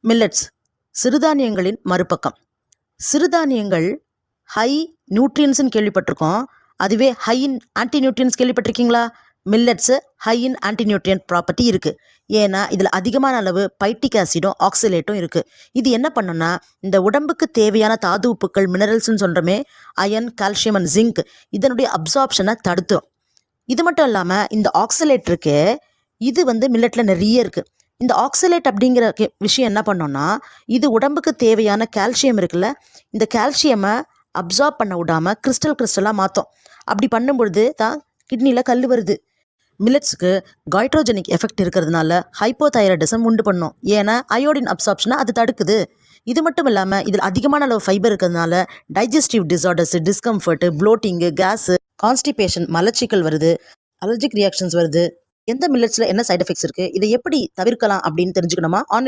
Millets சிறுதானியங்களின் மறுபக்கம். சிறுதானியங்கள் high நியூட்ரியன்ஸ்னு கேள்விப்பட்டிருக்கோம். அதுவே ஹை இன் ஆன்டி நியூட்ரியன்ஸ் கேள்விப்பட்டிருக்கீங்களா? மில்லட்ஸு ஹை இன் ஆன்டி நியூட்ரியன்ட் ப்ராப்பர்ட்டி இருக்குது. ஏன்னா இதில் அதிகமான அளவு பைட்டிக் ஆசிடும் ஆக்சிலேட்டும் இருக்குது. இது என்ன பண்ணுன்னா இந்த உடம்புக்கு தேவையான தாது உப்புக்கள் மினரல்ஸ்னு சொல்கிறோமே, அயன், கால்சியம் அண்ட் ஜிங்க், இதனுடைய அப்சார்ப்ஷனை தடுத்துரும். இது மட்டும் இல்லாமல் இந்த ஆக்சிலேட் இருக்கு, இது மில்லட்டில் நிறைய இருக்குது. இந்த ஆக்சிலேட் அப்படிங்கிற விஷயம் என்ன பண்ணோன்னா, இது உடம்புக்கு தேவையான கால்சியம் இருக்குல்ல, இந்த கால்சியமை அப்சார்ப் பண்ண விடாமல் கிறிஸ்டலாக மாற்றும். அப்படி பண்ணும்பொழுது தான் கிட்னியில் கல் வருது. மில்லட்ஸுக்கு கைட்ரோஜெனிக் எஃபெக்ட் இருக்கிறதுனால ஹைப்போதைராய்டிசம் உண்டு பண்ணும். ஏன்னா அயோடின் அப்சார்ப்ஷனை அது தடுக்குது. இது மட்டும் இல்லாமல் இதில் அதிகமான அளவு ஃபைபர் இருக்கிறதுனால digestive disorders, discomfort, ப்ளோட்டிங்கு, case, constipation, மலச்சிக்கல் வருது, அலர்ஜிக் ரியாக்ஷன்ஸ் வருது. எந்த மில்லட்ஸில் என்ன சைட் எஃபெக்ட்ஸ் இருக்குது, இதை எப்படி தவிர்க்கலாம் அப்படின்னு தெரிஞ்சுக்கணுமா? ஆன்லைன்